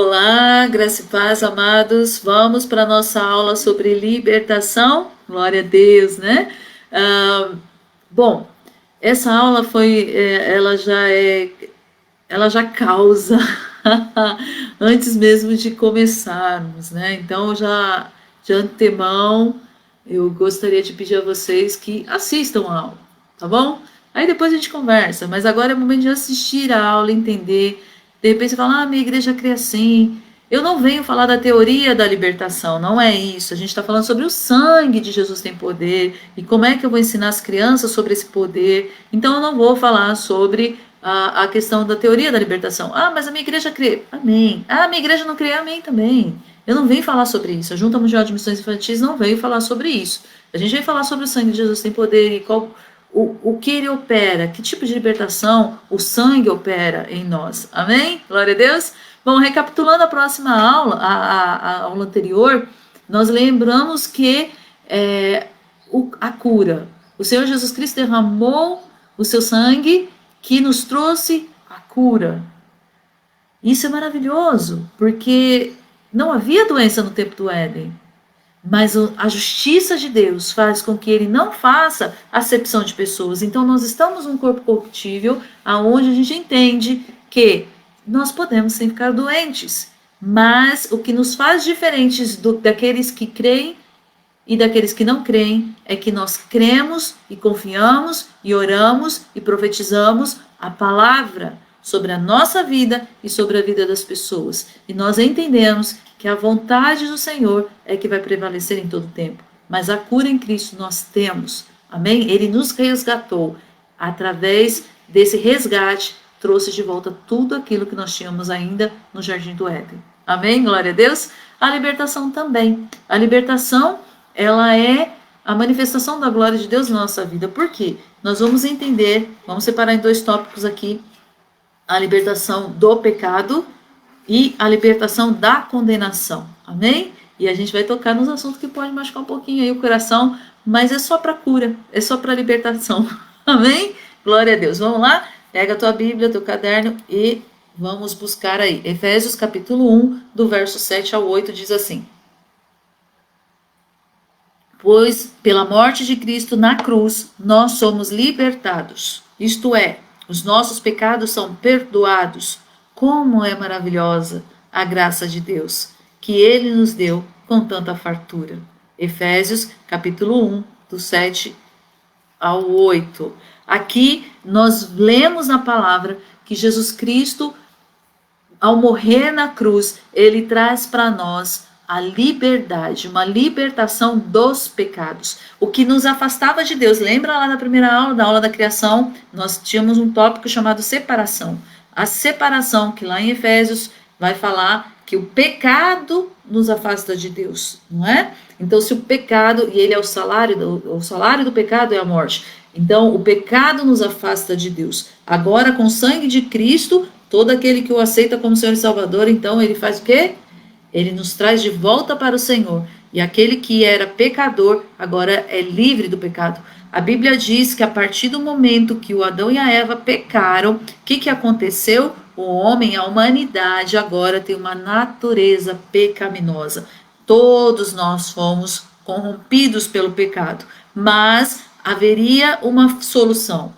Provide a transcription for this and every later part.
Olá, graça e paz, amados. Vamos para a nossa aula sobre libertação. Glória a Deus, né? Ah, bom, essa aula ela já causa antes mesmo de começarmos, né? Então, já de antemão, eu gostaria de pedir a vocês que assistam a aula, tá bom? Aí depois a gente conversa, mas agora é o momento de assistir a aula, entender. De repente você fala, minha igreja crê assim. Eu não venho falar da teoria da libertação, não é isso. A gente está falando sobre o sangue de Jesus tem poder e como é que eu vou ensinar as crianças sobre esse poder. Então eu não vou falar sobre a questão da teoria da libertação. Mas a minha igreja crê. Amém. A minha igreja não crê. Amém também. Eu não venho falar sobre isso. A Junta Mundial de Missões Infantis não veio falar sobre isso. A gente veio falar sobre o sangue de Jesus tem poder e o que ele opera, que tipo de libertação o sangue opera em nós. Amém? Glória a Deus. Bom, recapitulando a próxima aula, a aula anterior, nós lembramos que a cura. O Senhor Jesus Cristo derramou o seu sangue que nos trouxe a cura. Isso é maravilhoso, porque não havia doença no tempo do Éden. Mas a justiça de Deus faz com que ele não faça acepção de pessoas. Então nós estamos num corpo corruptível, aonde a gente entende que nós podemos sim ficar doentes. Mas o que nos faz diferentes daqueles que creem e daqueles que não creem é que nós cremos e confiamos e oramos e profetizamos a palavra sobre a nossa vida e sobre a vida das pessoas. E nós entendemos que a vontade do Senhor é que vai prevalecer em todo o tempo. Mas a cura em Cristo nós temos. Amém? Ele nos resgatou. Através desse resgate, trouxe de volta tudo aquilo que nós tínhamos ainda no Jardim do Éden. Amém? Glória a Deus. A libertação também. A libertação, ela é a manifestação da glória de Deus na nossa vida. Por quê? Nós vamos entender, vamos separar em dois tópicos aqui, a libertação do pecado e a libertação da condenação. Amém? E a gente vai tocar nos assuntos que pode machucar um pouquinho aí o coração, mas é só para cura, é só para libertação. Amém? Glória a Deus. Vamos lá? Pega a tua Bíblia, teu caderno e vamos buscar aí. Efésios capítulo 1, do verso 7 ao 8, diz assim: Pois pela morte de Cristo na cruz, nós somos libertados. Isto é, os nossos pecados são perdoados. Como é maravilhosa a graça de Deus, que Ele nos deu com tanta fartura. Efésios, capítulo 1, do 7 ao 8. Aqui nós lemos na palavra que Jesus Cristo, ao morrer na cruz, Ele traz para nós a liberdade, uma libertação dos pecados. O que nos afastava de Deus. Lembra lá na primeira aula, da aula da criação, nós tínhamos um tópico chamado separação. A separação, que lá em Efésios vai falar que o pecado nos afasta de Deus, não é? Então, se o pecado, e ele é o salário do pecado é a morte. Então, o pecado nos afasta de Deus. Agora, com o sangue de Cristo, todo aquele que o aceita como Senhor e Salvador, então ele faz o quê? Ele nos traz de volta para o Senhor. E aquele que era pecador, agora é livre do pecado. A Bíblia diz que a partir do momento que o Adão e a Eva pecaram, o que aconteceu? O homem, a humanidade, agora tem uma natureza pecaminosa. Todos nós fomos corrompidos pelo pecado. Mas haveria uma solução.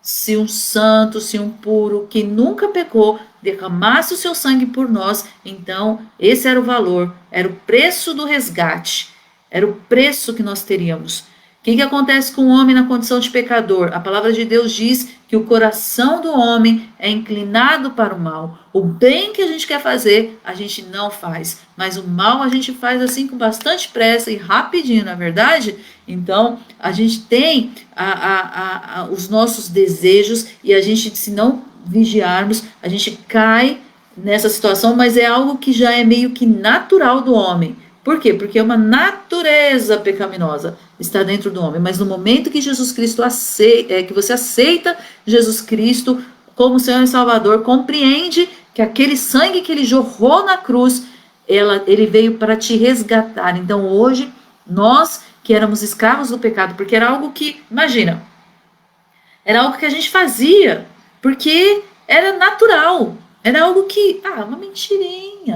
Se um santo, se um puro, que nunca pecou, derramasse o seu sangue por nós, então esse era o valor, era o preço do resgate, era o preço que nós teríamos. O que acontece com o homem na condição de pecador? A palavra de Deus diz que o coração do homem é inclinado para o mal. O bem que a gente quer fazer, a gente não faz. Mas o mal a gente faz assim com bastante pressa e rapidinho, não é verdade? Então, a gente tem os nossos desejos e a gente, se não vigiarmos, a gente cai nessa situação, mas é algo que já é meio que natural do homem. Por quê? Porque é uma natureza pecaminosa está dentro do homem. Mas no momento que Jesus Cristo que você aceita Jesus Cristo como Senhor e Salvador, compreende que aquele sangue que ele jorrou na cruz, ele veio para te resgatar. Então hoje, nós que éramos escravos do pecado, porque era algo que, imagina, era algo que a gente fazia, porque era natural. Era algo que, uma mentirinha,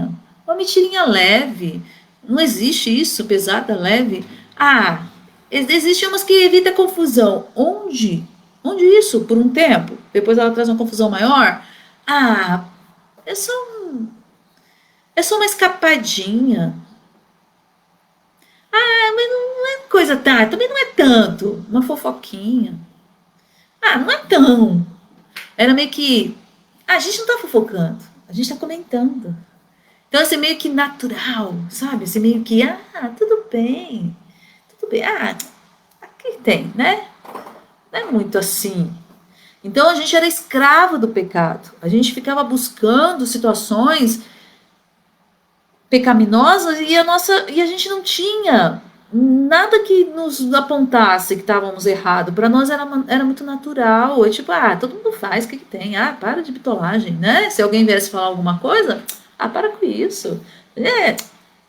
uma mentirinha leve. Não existe isso, pesada, leve. Existem umas que evita confusão. Onde? Onde isso? Por um tempo. Depois ela traz uma confusão maior. Ah, é só, é só uma escapadinha. Mas não é coisa tá, também não é tanto. Uma fofoquinha. Não é tão. Era meio que. A gente não tá fofocando, a gente tá comentando. Então, assim, meio que natural, sabe? Assim, meio que, tudo bem. Tudo bem. Aqui tem, né? Não é muito assim. Então, a gente era escravo do pecado. A gente ficava buscando situações pecaminosas e a gente não tinha nada que nos apontasse que estávamos errados. Para nós era muito natural. É tipo, todo mundo faz, o que tem? Para de bitolagem, né? Se alguém viesse falar alguma coisa, para com isso.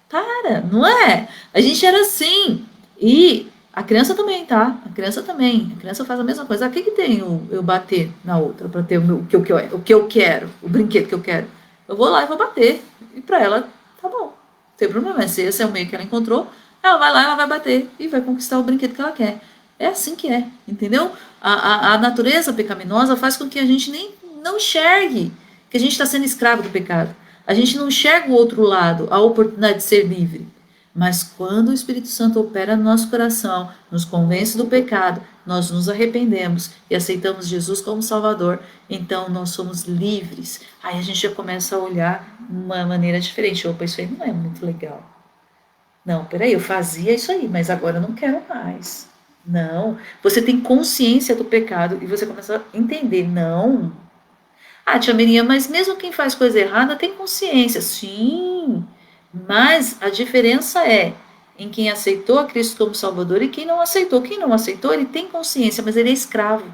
Para, não é? A gente era assim. E a criança também, tá? A criança também. A criança faz a mesma coisa. O que tem eu bater na outra para ter o que eu quero, o brinquedo que eu quero? Eu vou lá e vou bater. E para ela, tá bom. Não tem problema. Se esse é o meio que ela encontrou, ela vai lá, ela vai bater e vai conquistar o brinquedo que ela quer. É assim que é, entendeu? A natureza pecaminosa faz com que a gente nem não enxergue que a gente está sendo escravo do pecado. A gente não enxerga o outro lado, a oportunidade de ser livre. Mas quando o Espírito Santo opera no nosso coração, nos convence do pecado, nós nos arrependemos e aceitamos Jesus como Salvador, então nós somos livres. Aí a gente já começa a olhar de uma maneira diferente. Opa, isso aí não é muito legal. Não, peraí, eu fazia isso aí, mas agora eu não quero mais. Não, você tem consciência do pecado e você começa a entender. Não. Tia Miriam, mas mesmo quem faz coisa errada tem consciência. Sim, mas a diferença é em quem aceitou a Cristo como Salvador e quem não aceitou. Quem não aceitou, ele tem consciência, mas ele é escravo.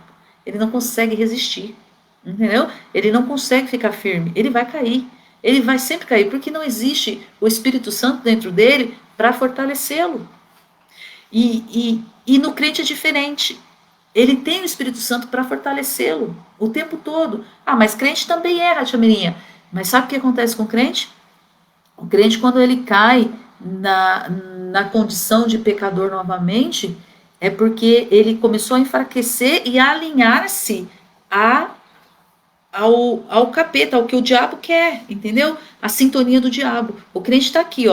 Ele não consegue resistir, entendeu? Ele não consegue ficar firme, ele vai cair. Ele vai sempre cair, porque não existe o Espírito Santo dentro dele para fortalecê-lo. E no crente é diferente. Ele tem o Espírito Santo para fortalecê-lo o tempo todo. Mas crente também erra, tia Mirinha. Mas sabe o que acontece com o crente? O crente, quando ele cai na condição de pecador novamente, é porque ele começou a enfraquecer e a alinhar-se ao capeta, ao que o diabo quer, entendeu? A sintonia do diabo. O crente está aqui,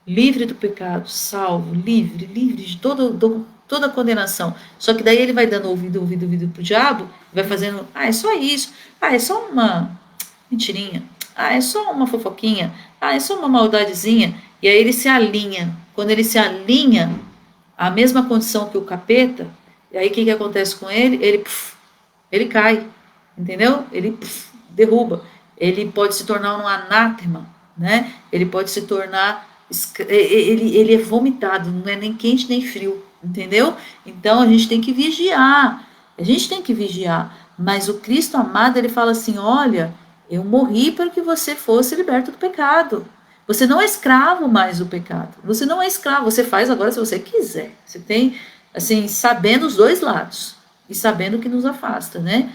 livre do pecado, salvo, livre de toda a condenação. Só que daí ele vai dando ouvido pro diabo, vai fazendo, é só isso, é só uma mentirinha, é só uma fofoquinha, é só uma maldadezinha. E aí ele se alinha. Quando ele se alinha à mesma condição que o capeta, e aí o que acontece com ele? Ele cai, entendeu? Ele derruba. Ele pode se tornar um anátema, né? Ele pode se tornar ele é vomitado, não é nem quente nem frio, entendeu? Então a gente tem que vigiar, mas o Cristo amado, ele fala assim, olha, eu morri para que você fosse liberto do pecado, você não é escravo mais do pecado, você não é escravo, você faz agora se você quiser, você tem, assim, sabendo os dois lados, e sabendo o que nos afasta, né?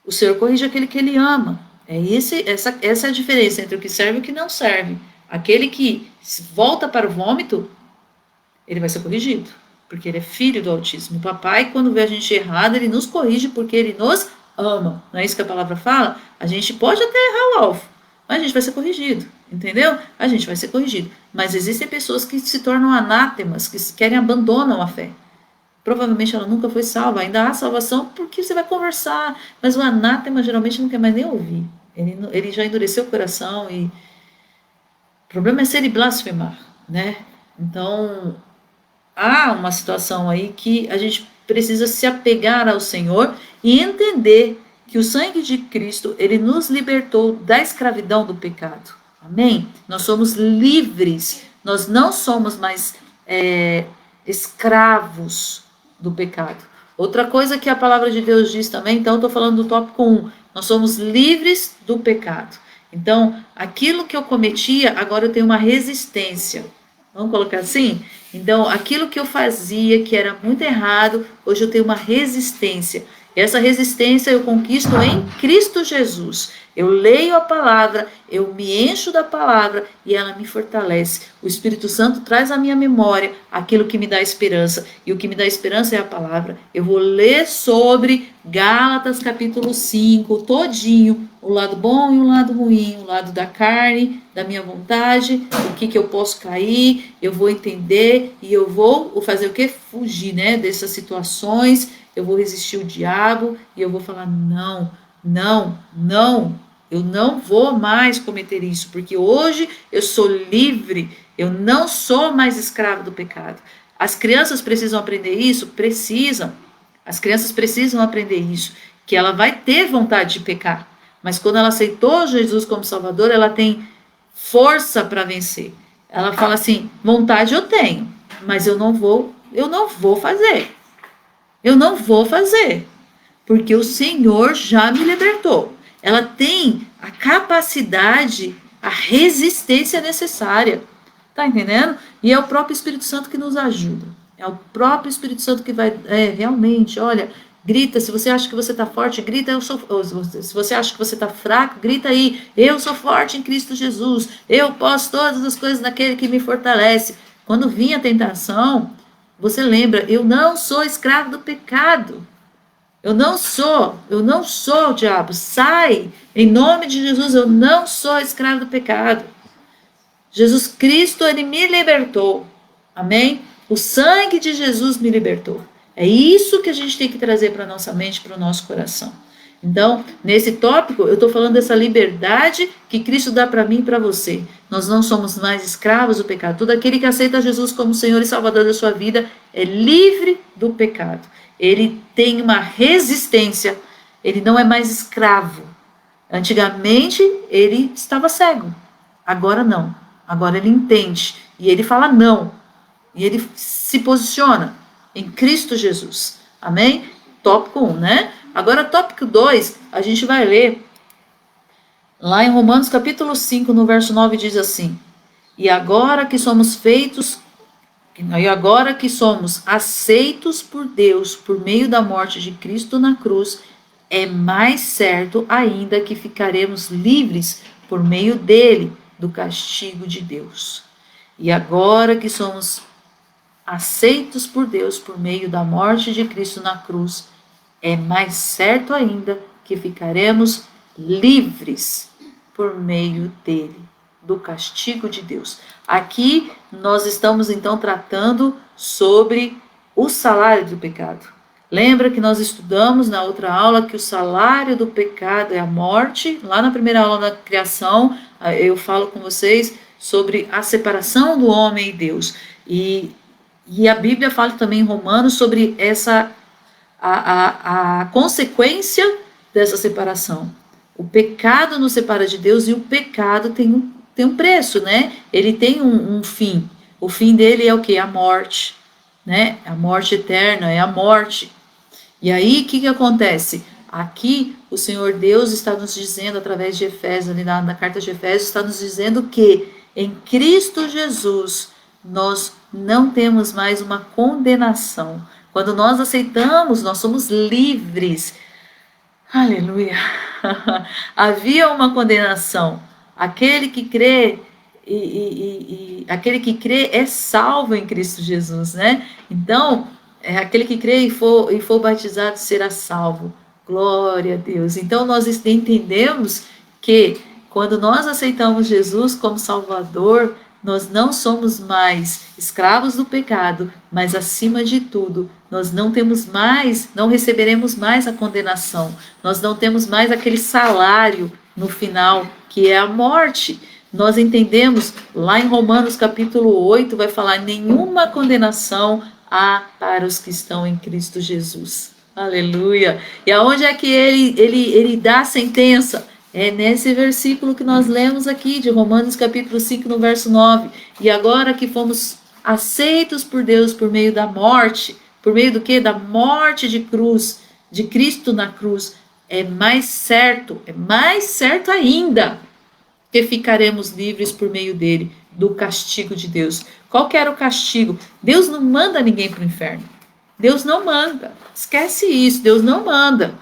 O Senhor corrige aquele que ele ama, essa é a diferença entre o que serve e o que não serve. Aquele que volta para o vômito, ele vai ser corrigido, porque ele é filho do Altíssimo. O papai, quando vê a gente errado, ele nos corrige porque ele nos ama. Não é isso que a palavra fala? A gente pode até errar o alvo, mas a gente vai ser corrigido, entendeu? A gente vai ser corrigido. Mas existem pessoas que se tornam anátemas, que querem abandonam a fé. Provavelmente ela nunca foi salva. Ainda há salvação porque você vai conversar, mas o anátema geralmente não quer mais nem ouvir. Ele já endureceu o coração e o problema é se ele blasfemar, né? Então, há uma situação aí que a gente precisa se apegar ao Senhor e entender que o sangue de Cristo, ele nos libertou da escravidão do pecado. Amém? Nós somos livres, nós não somos mais escravos do pecado. Outra coisa que a palavra de Deus diz também, então eu estou falando do tópico 1, nós somos livres do pecado. Então, aquilo que eu cometia, agora eu tenho uma resistência. Vamos colocar assim? Então, aquilo que eu fazia, que era muito errado, hoje eu tenho uma resistência. Essa resistência eu conquisto em Cristo Jesus. Eu leio a palavra, eu me encho da palavra e ela me fortalece. O Espírito Santo traz à minha memória aquilo que me dá esperança. E o que me dá esperança é a palavra. Eu vou ler sobre Gálatas capítulo 5, todinho, o lado bom e o lado ruim, o lado da carne, da minha vontade, o que eu posso cair, eu vou entender e eu vou fazer o que? Fugir, né, dessas situações. Eu vou resistir o diabo e eu vou falar: não, não, não, eu não vou mais cometer isso, porque hoje eu sou livre, eu não sou mais escravo do pecado. As crianças precisam aprender isso? Precisam. As crianças precisam aprender isso, que ela vai ter vontade de pecar, mas quando ela aceitou Jesus como Salvador, ela tem força para vencer. Ela fala assim: vontade eu tenho, mas eu não vou fazer. Eu não vou fazer, porque o Senhor já me libertou. Ela tem a capacidade, a resistência necessária. Tá entendendo? E é o próprio Espírito Santo que nos ajuda. É o próprio Espírito Santo que vai, realmente, olha, grita. Se você acha que você está forte, grita, eu sou. Se você acha que você está fraco, grita aí, eu sou forte em Cristo Jesus. Eu posso todas as coisas naquele que me fortalece. Quando vinha a tentação, você lembra, eu não sou escravo do pecado. Eu não sou o diabo. Sai, em nome de Jesus, eu não sou escravo do pecado. Jesus Cristo, ele me libertou. Amém? O sangue de Jesus me libertou. É isso que a gente tem que trazer para a nossa mente, para o nosso coração. Então, nesse tópico, eu estou falando dessa liberdade que Cristo dá para mim e para você. Nós não somos mais escravos do pecado. Todo aquele que aceita Jesus como Senhor e Salvador da sua vida é livre do pecado. Ele tem uma resistência, ele não é mais escravo. Antigamente, ele estava cego. Agora não. Agora ele entende. E ele fala não. E ele se posiciona em Cristo Jesus. Amém? Tópico 1, né? Agora, tópico 2, a gente vai ler lá em Romanos capítulo 5, no verso 9, diz assim: E agora que somos aceitos por Deus por meio da morte de Cristo na cruz, é mais certo ainda que ficaremos livres por meio dele do castigo de Deus. E agora que somos aceitos por Deus por meio da morte de Cristo na cruz, é mais certo ainda que ficaremos livres por meio dele, do castigo de Deus. Aqui nós estamos então tratando sobre o salário do pecado. Lembra que nós estudamos na outra aula que o salário do pecado é a morte? Lá na primeira aula da criação, eu falo com vocês sobre a separação do homem e Deus. E a Bíblia fala também em Romanos sobre a consequência dessa separação. O pecado nos separa de Deus e o pecado tem um preço, né? Ele tem um fim. O fim dele é o quê? A morte, né? A morte eterna, é a morte. E aí, o que acontece? Aqui, o Senhor Deus está nos dizendo, através de Efésios, ali na carta de Efésios, está nos dizendo que em Cristo Jesus, nós não temos mais uma condenação. Quando nós aceitamos, nós somos livres. Aleluia! Havia uma condenação. Aquele que crê aquele que crê é salvo em Cristo Jesus, né? Então, aquele que crê e for batizado será salvo. Glória a Deus. Então, nós entendemos que quando nós aceitamos Jesus como Salvador, nós não somos mais escravos do pecado, mas acima de tudo, nós não receberemos mais a condenação. Nós não temos mais aquele salário no final, que é a morte. Nós entendemos, lá em Romanos capítulo 8, vai falar: nenhuma condenação há para os que estão em Cristo Jesus. Aleluia! E aonde é que ele dá a sentença? É nesse versículo que nós lemos aqui, de Romanos capítulo 5, no verso 9. E agora que fomos aceitos por Deus por meio da morte, por meio do quê? Da morte de Cristo na cruz, é mais certo ainda que ficaremos livres por meio dele, do castigo de Deus. Qual que era o castigo? Deus não manda ninguém para o inferno. Deus não manda. Esquece isso, Deus não manda.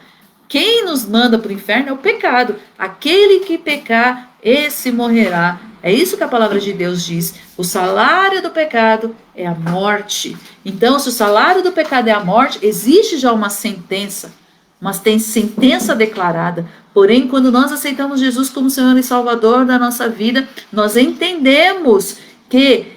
Quem nos manda para o inferno é o pecado. Aquele que pecar, esse morrerá. É isso que a palavra de Deus diz. O salário do pecado é a morte. Então, se o salário do pecado é a morte, existe já uma sentença declarada. Porém, quando nós aceitamos Jesus como Senhor e Salvador da nossa vida, nós entendemos que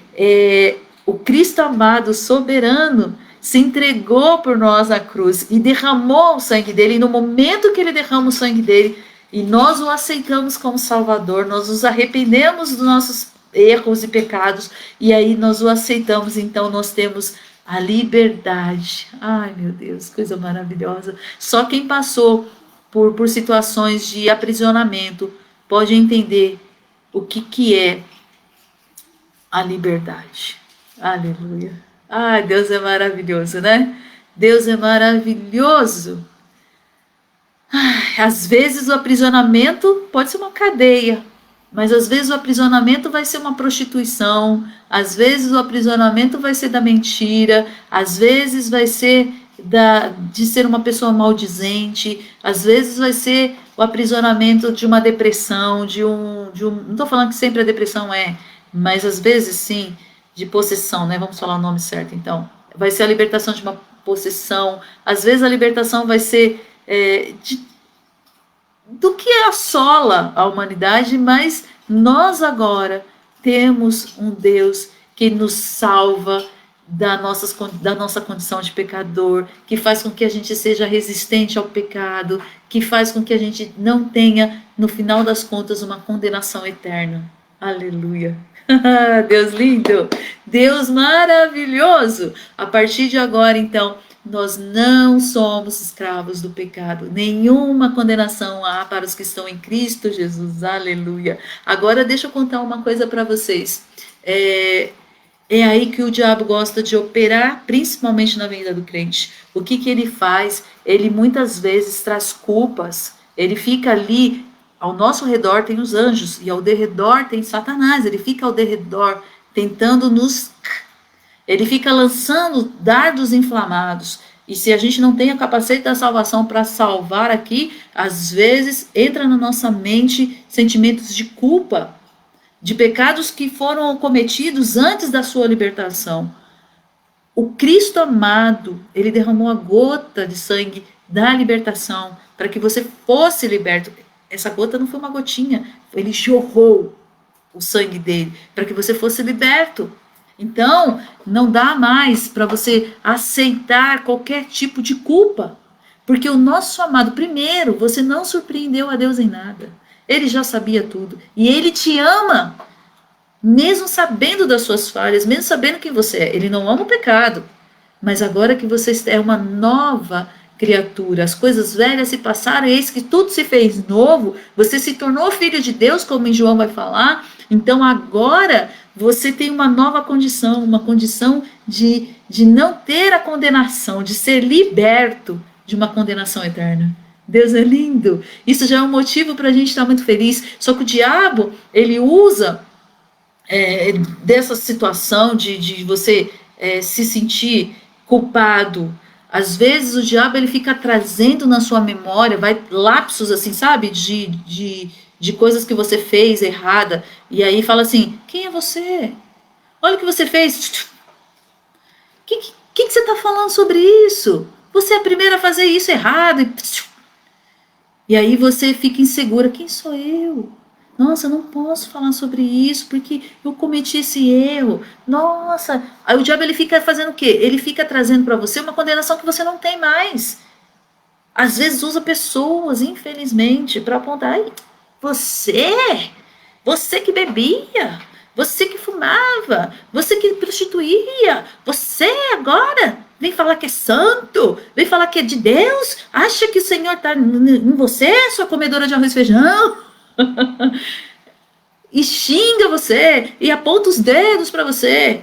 o Cristo amado, soberano, se entregou por nós na cruz e derramou o sangue dele. E no momento que ele derrama o sangue dele e nós o aceitamos como Salvador, nós nos arrependemos dos nossos erros e pecados e aí nós o aceitamos. Então nós temos a liberdade. Ai, meu Deus, coisa maravilhosa. Só quem passou por situações de aprisionamento pode entender o que é a liberdade. Aleluia. Ai, Deus é maravilhoso, né? Deus é maravilhoso. Ai, às vezes o aprisionamento pode ser uma cadeia, mas às vezes o aprisionamento vai ser uma prostituição, às vezes o aprisionamento vai ser da mentira, às vezes vai ser de ser uma pessoa maldizente, às vezes vai ser o aprisionamento de uma depressão, não estou falando que sempre a depressão mas às vezes sim, de possessão, né? Vamos falar o nome certo, então. Vai ser a libertação de uma possessão. Às vezes a libertação vai ser do que assola a humanidade, mas nós agora temos um Deus que nos salva da nossa condição de pecador, que faz com que a gente seja resistente ao pecado, que faz com que a gente não tenha, no final das contas, uma condenação eterna. Aleluia. Deus lindo, Deus maravilhoso. A partir de agora, então, nós não somos escravos do pecado. Nenhuma condenação há para os que estão em Cristo Jesus. Aleluia. Agora deixa eu contar uma coisa para vocês. É aí que o diabo gosta de operar, principalmente na vida do crente. O que ele faz? Ele muitas vezes traz culpas. Ele fica ali. Ao nosso redor tem os anjos e ao derredor tem Satanás. Ele fica ao derredor tentando ele fica lançando dardos inflamados. E se a gente não tem a capacete da salvação para salvar aqui, às vezes entra na nossa mente sentimentos de culpa, de pecados que foram cometidos antes da sua libertação. O Cristo amado, ele derramou a gota de sangue da libertação para que você fosse liberto. Essa gota não foi uma gotinha, ele jorrou o sangue dele para que você fosse liberto. Então, não dá mais para você aceitar qualquer tipo de culpa, porque o nosso amado, primeiro, você não surpreendeu a Deus em nada. Ele já sabia tudo e ele te ama, mesmo sabendo das suas falhas, mesmo sabendo quem você é. Ele não ama o pecado, mas agora que você é uma nova criatura, as coisas velhas se passaram, eis que tudo se fez novo, você se tornou filho de Deus, como em João vai falar. Então agora você tem uma nova condição, uma condição de não ter a condenação, de ser liberto de uma condenação eterna. Deus é lindo. Isso já é um motivo para a gente estar muito feliz. Só que o diabo, ele usa dessa situação de você se sentir culpado. Às vezes o diabo ele fica trazendo na sua memória, vai lapsos assim, sabe? De coisas que você fez errada. E aí fala assim, quem é você? Olha o que você fez. O que você está falando sobre isso? Você é a primeira a fazer isso errado. E aí você fica insegura, quem sou eu? Nossa, eu não posso falar sobre isso porque eu cometi esse erro. Nossa, aí o diabo ele fica fazendo o quê? Ele fica trazendo para você uma condenação que você não tem mais. Às vezes usa pessoas, infelizmente, para apontar. Você que bebia, você que fumava, você que prostituía, você agora vem falar que é santo, vem falar que é de Deus, acha que o Senhor está em você, sua comedora de arroz e feijão. E xinga você e aponta os dedos para você.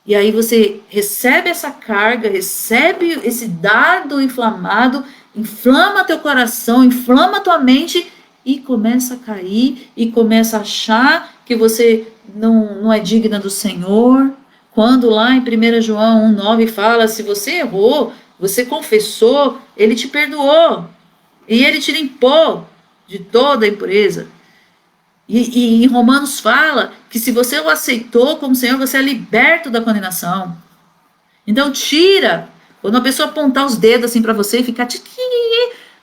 E aí você recebe essa carga, recebe esse dardo inflamado, inflama teu coração, inflama tua mente e começa a cair e começa a achar que você não é digna do Senhor, Quando lá em 1 João 1,9 fala, se você errou, você confessou, ele te perdoou. E ele te limpou de toda a impureza. E em Romanos fala que se você o aceitou como Senhor, você é liberto da condenação. Então tira. Quando a pessoa apontar os dedos assim para você e ficar...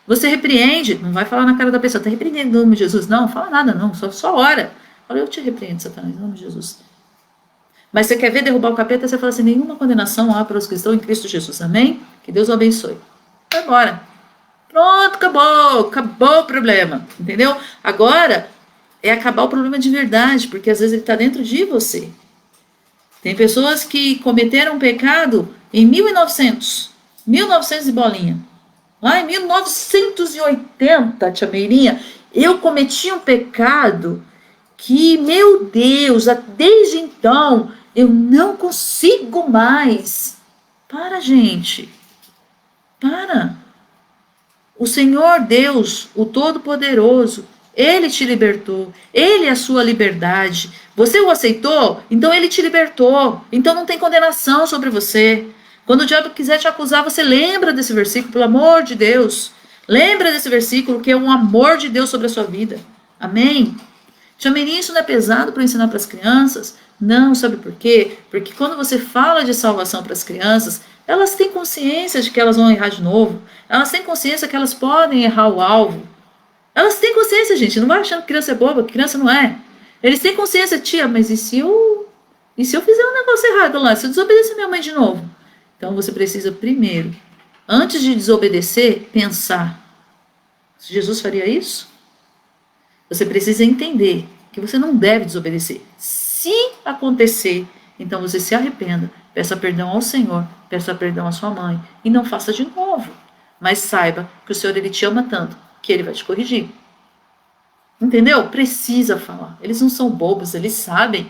Você repreende. Não vai falar na cara da pessoa, tá repreendendo em nome de Jesus. Não fala nada não, só ora. Fala, eu te repreendo, Satanás, em nome de Jesus. Mas você quer ver derrubar o capeta, você fala assim, nenhuma condenação há para os que estão em Cristo Jesus. Amém? Que Deus o abençoe. Vai embora. Pronto, acabou o problema. Entendeu? Agora é acabar o problema de verdade, porque às vezes ele está dentro de você. Tem pessoas que cometeram um pecado em 1900 e bolinha. Lá em 1980, tia Meirinha, eu cometi um pecado que, meu Deus, desde então eu não consigo mais. Para, gente. Para. O Senhor Deus, o Todo-Poderoso, Ele te libertou. Ele é a sua liberdade. Você o aceitou? Então Ele te libertou. Então não tem condenação sobre você. Quando o diabo quiser te acusar, você lembra desse versículo, pelo amor de Deus. Lembra desse versículo que é um amor de Deus sobre a sua vida. Amém? Tia Meirinha, isso não é pesado para ensinar para as crianças? Não, sabe por quê? Porque quando você fala de salvação para as crianças, elas têm consciência de que elas vão errar de novo. Elas têm consciência que elas podem errar o alvo. Elas têm consciência, gente. Não vai achando que criança é boba, que criança não é. Eles têm consciência, tia, mas e se eu fizer um negócio errado lá? Se eu desobedecer minha mãe de novo? Então você precisa primeiro, antes de desobedecer, pensar. Jesus faria isso? Você precisa entender que você não deve desobedecer. Se acontecer, então você se arrependa, peça perdão ao Senhor, peça perdão à sua mãe e não faça de novo. Mas saiba que o Senhor, Ele te ama tanto que Ele vai te corrigir. Entendeu? Precisa falar. Eles não são bobos, eles sabem.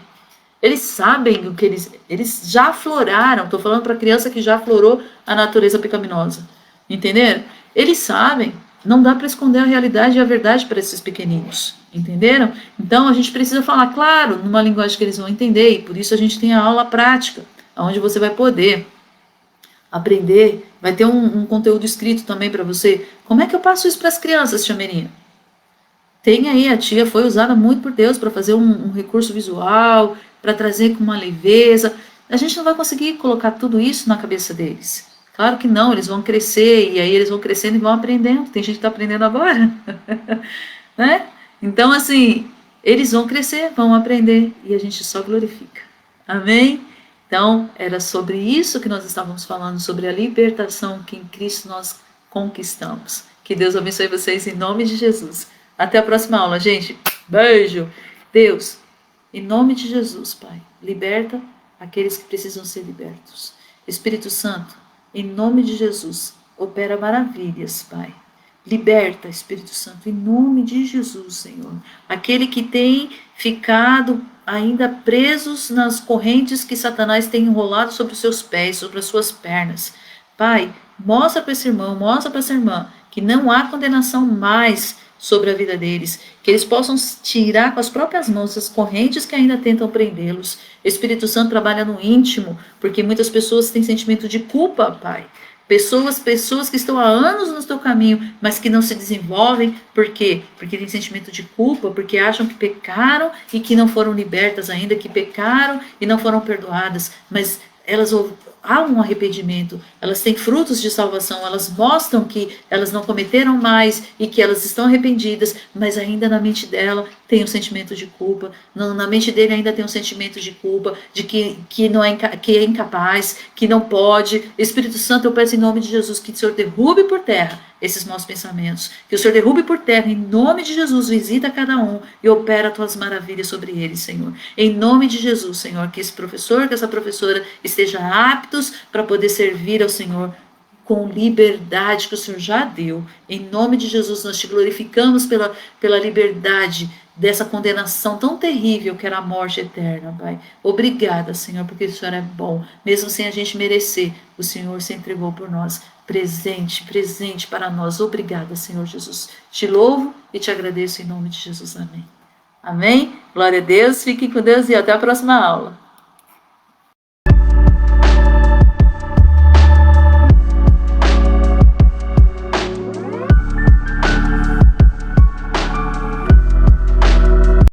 Eles sabem o que eles já afloraram. Estou falando para a criança que já aflorou a natureza pecaminosa. Entenderam? Eles sabem. Não dá para esconder a realidade e a verdade para esses pequeninos. Entenderam? Então a gente precisa falar, claro, numa linguagem que eles vão entender. E por isso a gente tem a aula prática, onde você vai poder aprender. Vai ter um conteúdo escrito também para você. Como é que eu passo isso para as crianças, tia Meirinha? Tem aí, a tia foi usada muito por Deus para fazer um recurso visual, para trazer com uma leveza. A gente não vai conseguir colocar tudo isso na cabeça deles. Claro que não, eles vão crescer, e aí eles vão crescendo e vão aprendendo. Tem gente que está aprendendo agora. Né? Então, assim, eles vão crescer, vão aprender, e a gente só glorifica. Amém? Então, era sobre isso que nós estávamos falando, sobre a libertação que em Cristo nós conquistamos. Que Deus abençoe vocês em nome de Jesus. Até a próxima aula, gente. Beijo. Deus, em nome de Jesus, Pai, liberta aqueles que precisam ser libertos. Espírito Santo, em nome de Jesus, opera maravilhas, Pai. Liberta, Espírito Santo, em nome de Jesus, Senhor. Aquele que tem ficado ainda presos nas correntes que Satanás tem enrolado sobre os seus pés, sobre as suas pernas. Pai, mostra para esse irmão, mostra para essa irmã que não há condenação mais sobre a vida deles, que eles possam tirar com as próprias mãos as correntes que ainda tentam prendê-los. Espírito Santo trabalha no íntimo, porque muitas pessoas têm sentimento de culpa, Pai. Pessoas que estão há anos no teu caminho, mas que não se desenvolvem. Por quê? Porque têm sentimento de culpa, porque acham que pecaram e que não foram libertas ainda, que pecaram e não foram perdoadas, mas elas há um arrependimento, elas têm frutos de salvação, elas mostram que elas não cometeram mais e que elas estão arrependidas, mas ainda na mente dela tem um sentimento de culpa, na mente dele ainda tem um sentimento de culpa, de que não é, que é incapaz, que não pode. Espírito Santo, eu peço em nome de Jesus que o Senhor derrube por terra esses maus pensamentos, que o Senhor derrube por terra, em nome de Jesus, visita cada um e opera tuas maravilhas sobre eles, Senhor. Em nome de Jesus, Senhor, que esse professor, que essa professora esteja aptos para poder servir ao Senhor com liberdade que o Senhor já deu. Em nome de Jesus, nós te glorificamos pela liberdade dessa condenação tão terrível que era a morte eterna, Pai. Obrigada, Senhor, porque o Senhor é bom. Mesmo sem a gente merecer, o Senhor se entregou por nós. Presente para nós. Obrigada, Senhor Jesus. Te louvo e te agradeço em nome de Jesus. Amém. Amém. Glória a Deus. Fiquem com Deus e até a próxima aula.